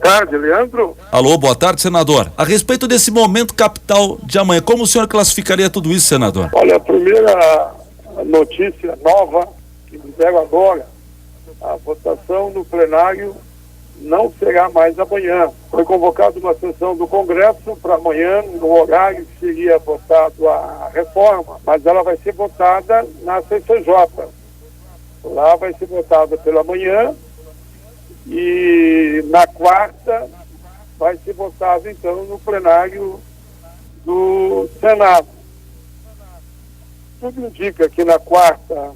tarde, Leandro. Alô, boa tarde, senador. A respeito desse momento capital de amanhã, como o senhor classificaria tudo isso, senador? Olha, a primeira notícia nova que me deram agora, a votação no plenário não será mais amanhã. Foi convocada uma sessão do Congresso para amanhã, no horário que seria votado a reforma, mas ela vai ser votada na CCJ. Lá vai ser votada pela manhã e na quarta vai ser votada então no plenário do Senado. Tudo indica que na quarta,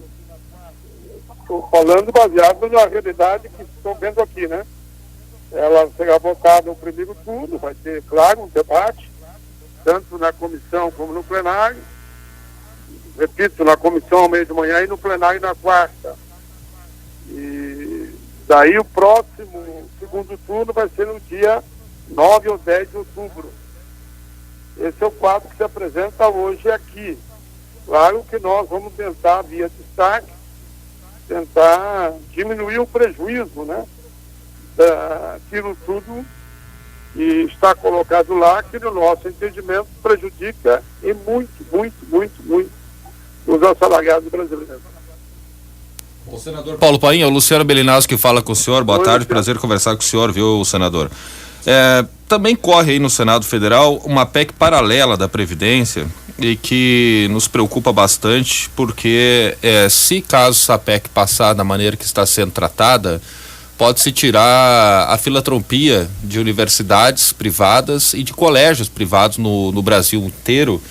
estou falando baseado na realidade que estou vendo aqui, né? Ela será votada no primeiro turno, vai ter, claro, um debate, tanto na comissão como no plenário. Repito, na comissão ao meio de manhã e no plenário na quarta. E daí o próximo segundo turno vai ser no dia 9 ou 10 de outubro. Esse é o quadro que se apresenta hoje aqui. Claro que nós vamos tentar, via destaque, tentar diminuir o prejuízo, né? Daquilo tudo que está colocado lá, que no nosso entendimento prejudica e muito os assalariados brasileiros. O senador Paulo Paim, é o Luciano Belinazzo que fala com o senhor. Boa tarde, prazer conversar com o senhor, viu, senador? Também corre aí no Senado Federal uma PEC paralela da Previdência e que nos preocupa bastante porque se caso essa PEC passar da maneira que está sendo tratada, pode-se tirar a filantropia de universidades privadas e de colégios privados no Brasil inteiro,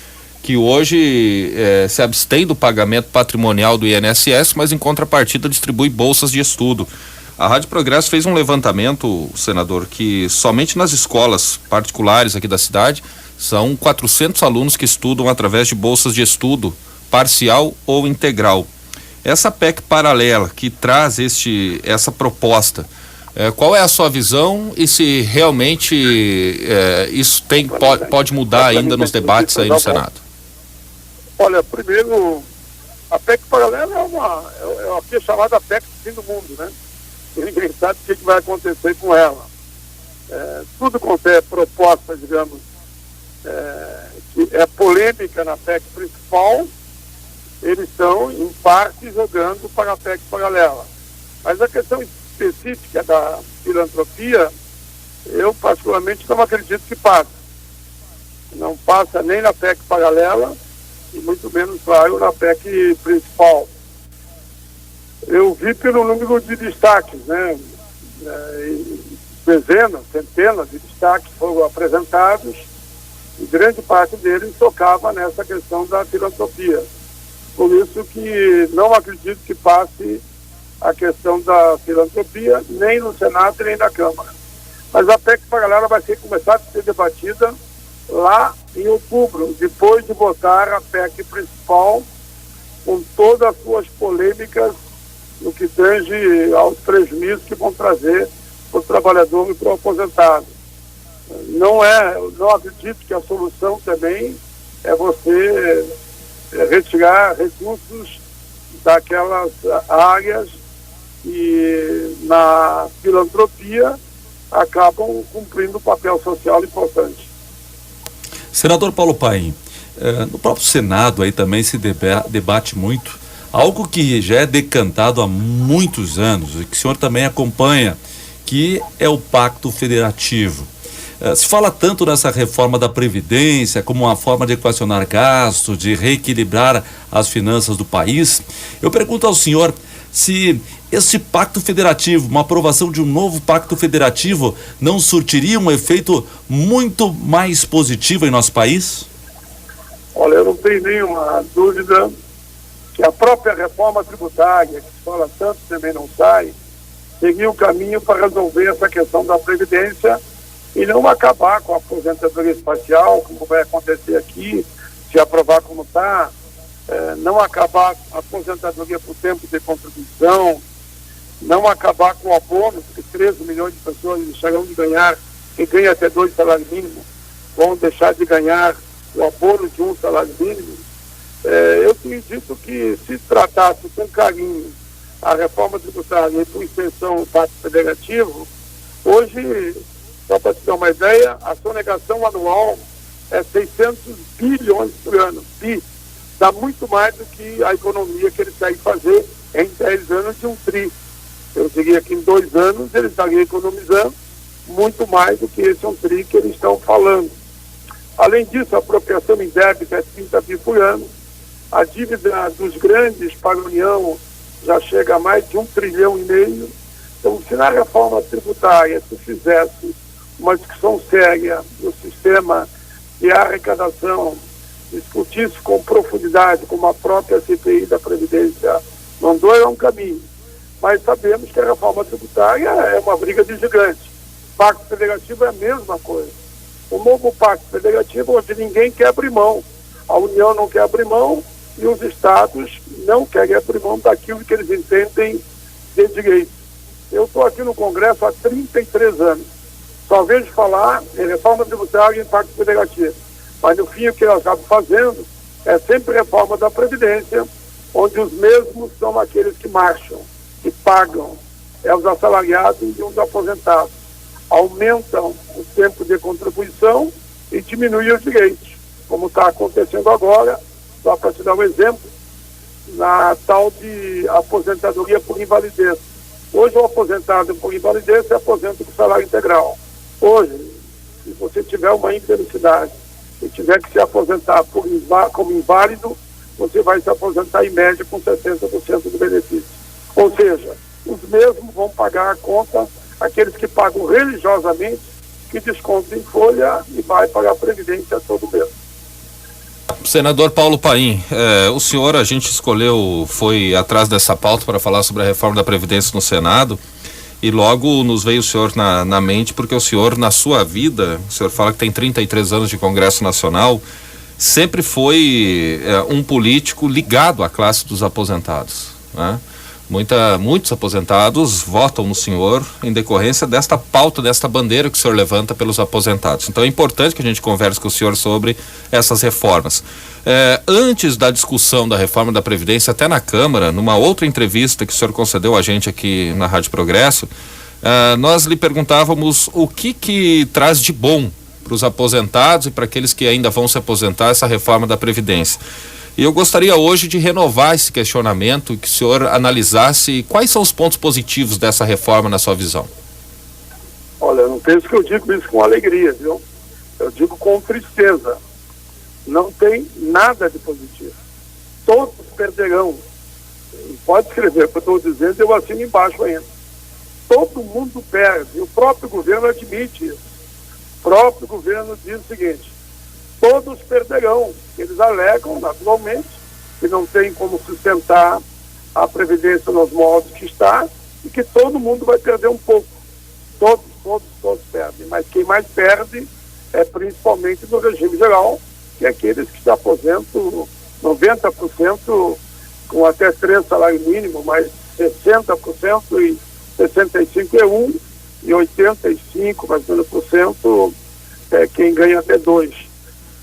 que hoje se abstém do pagamento patrimonial do INSS, mas em contrapartida distribui bolsas de estudo. A Rádio Progresso fez um levantamento, senador, que somente nas escolas particulares aqui da cidade são 400 alunos que estudam através de bolsas de estudo parcial ou integral. Essa PEC paralela que traz essa proposta, qual é a sua visão e se realmente isso pode mudar ainda nos debates aí no Senado? Olha, primeiro, a PEC paralela é uma que é chamada PEC do fim do mundo, né? Ninguém sabe o que vai acontecer com ela. Tudo quanto é proposta, digamos, que é polêmica na PEC principal, eles estão, em parte, jogando para a PEC paralela. Mas a questão específica da filantropia, eu particularmente não acredito que passe. Não passa nem na PEC paralela e muito menos, claro, na PEC principal. Eu vi pelo número de destaques, né? Dezenas, centenas de destaques foram apresentados e grande parte deles tocava nessa questão da filantropia. Por isso que não acredito que passe a questão da filantropia, nem no Senado, nem na Câmara. Mas a PEC paralela vai começar a ser debatida lá em outubro, depois de votar a PEC principal, com todas as suas polêmicas no que tange aos prejuízos que vão trazer para o trabalhador e para o aposentado. Não acredito que a solução também é você retirar recursos daquelas áreas que na filantropia acabam cumprindo um papel social importante. Senador Paulo Paim, no próprio Senado aí também se debate muito algo que já é decantado há muitos anos e que o senhor também acompanha, que é o Pacto Federativo. Se fala tanto nessa reforma da Previdência como uma forma de equacionar gastos, de reequilibrar as finanças do país. Eu pergunto ao senhor se esse Pacto Federativo, uma aprovação de um novo Pacto Federativo, não surtiria um efeito muito mais positivo em nosso país? Olha, eu não tenho nenhuma dúvida que a própria reforma tributária, que se fala tanto, também não sai, seguir o caminho para resolver essa questão da Previdência e não acabar com a aposentadoria espacial, como vai acontecer aqui, se aprovar como está, não acabar a aposentadoria por tempo de contribuição, não acabar com o abono, porque 13 milhões de pessoas deixarão de ganhar, quem ganha até 2 salários mínimos, vão deixar de ganhar o abono de 1 salário mínimo. Eu tenho dito que se tratasse com carinho a reforma tributária e por extensão o Pacto Federativo, hoje Só para te dar uma ideia, a sonegação anual é 600 bilhões por ano. Dá muito mais do que a economia que eles querem fazer em 10 anos de um tri. Eu diria que em 2 anos eles estariam economizando muito mais do que esse um tri que eles estão falando. Além disso, a apropriação em débito é 30 bi por ano. A dívida dos grandes para a União já chega a mais de 1,5 trilhão. Então, se na reforma tributária se fizesse uma discussão séria no sistema de arrecadação, discutisse com profundidade, como a própria CPI da Previdência mandou, é um caminho. Mas sabemos que a reforma tributária é uma briga de gigantes. Pacto federativo é a mesma coisa. O novo pacto federativo, onde ninguém quer abrir mão. A União não quer abrir mão e os estados não querem abrir mão daquilo que eles entendem de direito. Eu estou aqui no Congresso há 33 anos. Só vejo falar em reforma tributária e em pacto federativo. Mas no fim o que eu acabo fazendo é sempre reforma da Previdência, onde os mesmos são aqueles que marcham, que pagam, os assalariados e os aposentados. Aumentam o tempo de contribuição e diminuem os direitos, como está acontecendo agora, só para te dar um exemplo, na tal de aposentadoria por invalidez. Hoje o aposentado por invalidez se aposenta com salário integral. Hoje, se você tiver uma infelicidade e tiver que se aposentar como inválido, você vai se aposentar em média com 60% do benefício. Ou seja, os mesmos vão pagar a conta, aqueles que pagam religiosamente, que descontam em folha e vai pagar a Previdência todo mês. Senador Paulo Paim, o senhor, a gente foi atrás dessa pauta para falar sobre a reforma da Previdência no Senado e logo nos veio o senhor na mente, porque o senhor, na sua vida, o senhor fala que tem 33 anos de Congresso Nacional, sempre foi um político ligado à classe dos aposentados, né? Muitos aposentados votam no senhor em decorrência desta pauta, desta bandeira que o senhor levanta pelos aposentados. Então é importante que a gente converse com o senhor sobre essas reformas. Antes da discussão da reforma da Previdência, até na Câmara, numa outra entrevista que o senhor concedeu a gente aqui na Rádio Progresso, nós lhe perguntávamos o que traz de bom para os aposentados e para aqueles que ainda vão se aposentar essa reforma da Previdência. E eu gostaria hoje de renovar esse questionamento, que o senhor analisasse quais são os pontos positivos dessa reforma na sua visão. Olha, eu não penso que eu digo isso com alegria, viu? Eu digo com tristeza. Não tem nada de positivo. Todos perderão. Pode escrever o que eu estou dizendo, eu assino embaixo ainda. Todo mundo perde. E o próprio governo admite isso. O próprio governo diz o seguinte: todos perderão. Eles alegam, naturalmente, que não tem como sustentar a Previdência nos moldes que está e que todo mundo vai perder um pouco. Todos perdem. Mas quem mais perde é principalmente no regime geral, que é aqueles que se aposentam 90% com até 3 salários mínimos, mas 60% e 65% é 1 e 85% mais ou menos por cento é quem ganha até 2.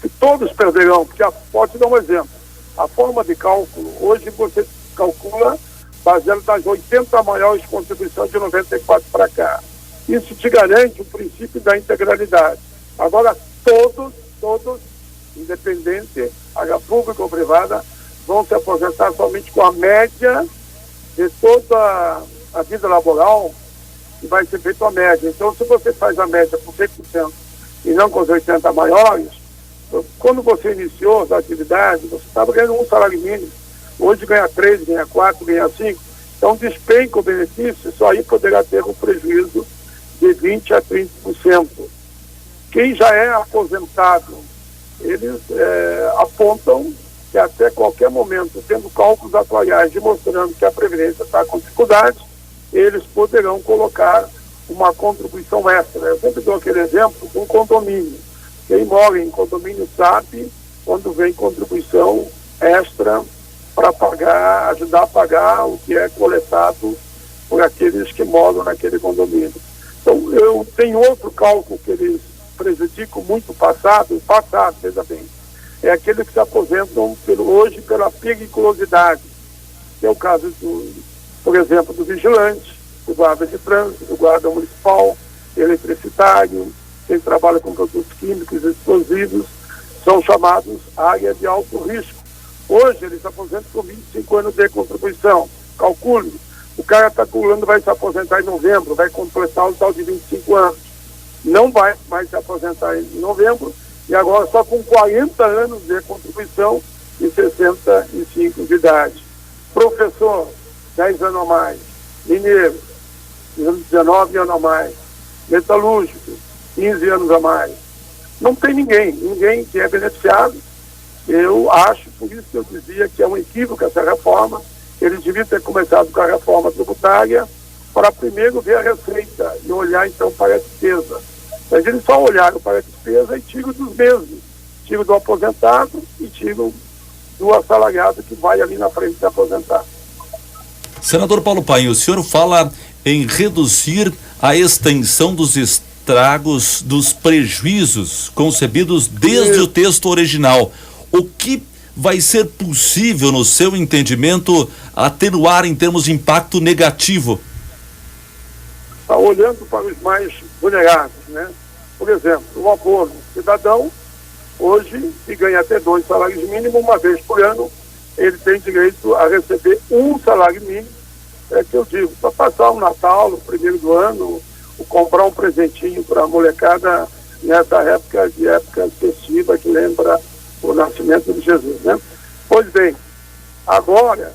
Que todos perderão, porque pode dar um exemplo. A forma de cálculo, hoje você calcula baseado nas 80 maiores contribuições de 94 para cá. Isso te garante o princípio da integralidade. Agora, todos, independente, a pública ou privada, vão se aposentar somente com a média de toda a vida laboral, que vai ser feita a média. Então, se você faz a média com 100% e não com os 80 maiores, quando você iniciou a atividade, você estava ganhando um salário mínimo. Hoje ganha 3, ganha 4, ganha 5. Então despenca o benefício, só aí poderá ter um prejuízo de 20% a 30%. Quem já é aposentado, eles apontam que até qualquer momento, tendo cálculos atuariais demonstrando que a Previdência está com dificuldade, eles poderão colocar uma contribuição extra. Eu sempre dou aquele exemplo de um condomínio. Quem mora em condomínio sabe quando vem contribuição extra para pagar, ajudar a pagar o que é coletado por aqueles que moram naquele condomínio. Então, eu tenho outro cálculo que eles prejudicam muito passado, veja bem, é aquele que se aposentam hoje pela periculosidade, que é o caso, por exemplo, do vigilante, do guarda de trânsito, do guarda municipal, eletricitário, quem trabalha com produtos químicos e explosivos, são chamados área de alto risco. Hoje eles se aposentam com 25 anos de contribuição. Calcule, o cara está calculando, vai se aposentar em novembro, vai completar o tal de 25 anos. Não vai mais se aposentar em novembro, e agora só com 40 anos de contribuição e 65 de idade. Professor, 10 anos a mais. Mineiro, 19 anos a mais. Metalúrgico, 15 anos a mais. Não tem ninguém que é beneficiado. Eu acho, por isso que eu dizia que é um equívoco essa reforma. Eles deviam ter começado com a reforma tributária para primeiro ver a receita e olhar então para a despesa. Mas eles só olharam para a despesa e tiram dos mesmos. Tiram do aposentado e tiram do assalariado que vai ali na frente se aposentar. Senador Paulo Paim, o senhor fala em reduzir a extensão dos estragos, dos prejuízos concebidos desde o texto original. O que vai ser possível, no seu entendimento, atenuar em termos de impacto negativo? Está olhando para os mais vulneráveis, né? Por exemplo, o abono cidadão, hoje, se ganha até 2 salários mínimos, uma vez por ano, ele tem direito a receber um salário mínimo, que eu digo, para passar o Natal, no primeiro do ano, ou comprar um presentinho para a molecada nessa época festiva que lembra o nascimento de Jesus, né? Pois bem, agora,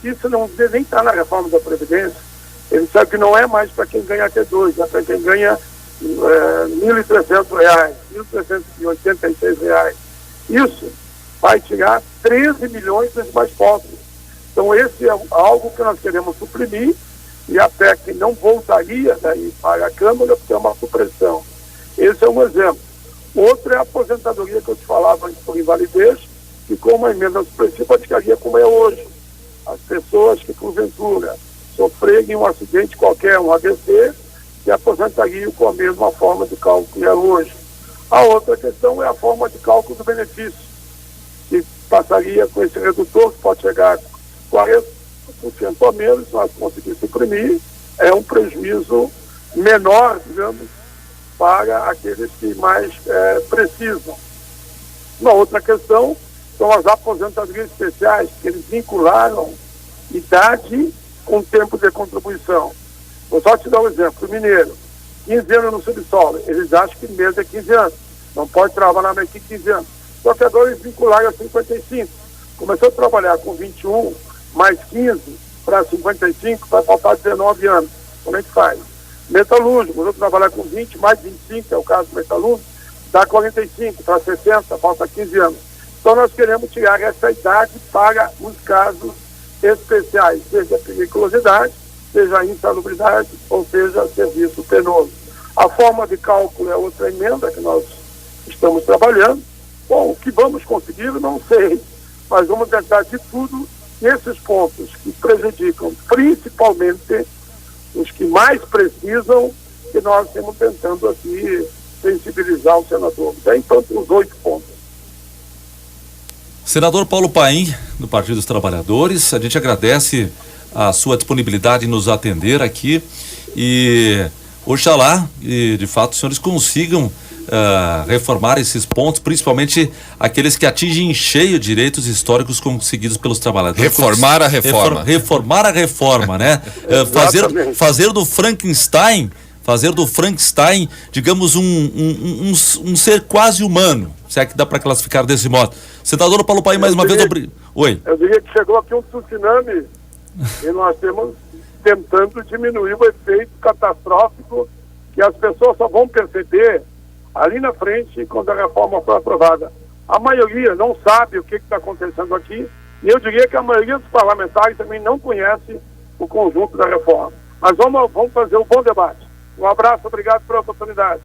isso não nem está na reforma da Previdência, ele sabe que não é mais para quem ganha até 2, é para quem ganha R$1.300, R$1.386. Isso vai tirar 13 milhões dos mais pobres. Então esse é algo que nós queremos suprimir, e a PEC não voltaria daí para a Câmara porque é uma supressão. Esse é um exemplo. Outro é a aposentadoria que eu te falava por invalidez, que com uma emenda supressiva ficaria como é hoje. As pessoas que porventura sofrerem um acidente qualquer, um AVC, se aposentariam com a mesma forma de cálculo que é hoje. A outra questão é a forma de cálculo do benefício, que passaria com esse redutor, que pode chegar a 40% a menos, se nós conseguirmos suprimir, é um prejuízo menor, digamos, para aqueles que mais precisam. Uma outra questão são as aposentadorias especiais, que eles vincularam idade com tempo de contribuição. Vou só te dar um exemplo. O mineiro, 15 anos no subsolo, eles acham que mês é 15 anos. Não pode trabalhar mais que 15 anos. Só que agora eles vincularam a 55. Começou a trabalhar com 21, mais 15, para 55, vai faltar 19 anos. Como é que faz? Metalúrgico, começou a trabalhar com 20, mais 25, é o caso do metalúrgico, dá 45, para 60, falta 15 anos. Então nós queremos tirar essa idade para os casos especiais, seja periculosidade, seja a insalubridade, ou seja, serviço penoso. A forma de cálculo é outra emenda que nós estamos trabalhando. Bom, o que vamos conseguir, não sei, mas vamos tentar de tudo esses pontos que prejudicam principalmente os que mais precisam, que nós estamos tentando aqui sensibilizar o senador. Tem tanto os 8 pontos. Senador Paulo Paim, do Partido dos Trabalhadores, a gente agradece a sua disponibilidade em nos atender aqui e oxalá, de fato, os senhores consigam reformar esses pontos, principalmente aqueles que atingem em cheio direitos históricos conseguidos pelos trabalhadores. Reformar a reforma. Reformar a reforma, né? Fazer do Frankenstein, digamos, um ser quase humano, se é que dá para classificar desse modo. Senador Paulo Paim, mais uma vez, Oi. Eu diria que chegou aqui um tsunami e nós estamos tentando diminuir o efeito catastrófico que as pessoas só vão perceber ali na frente quando a reforma for aprovada. A maioria não sabe o que está acontecendo aqui, e eu diria que a maioria dos parlamentares também não conhece o conjunto da reforma. Mas vamos fazer um bom debate. Um abraço, obrigado pela oportunidade.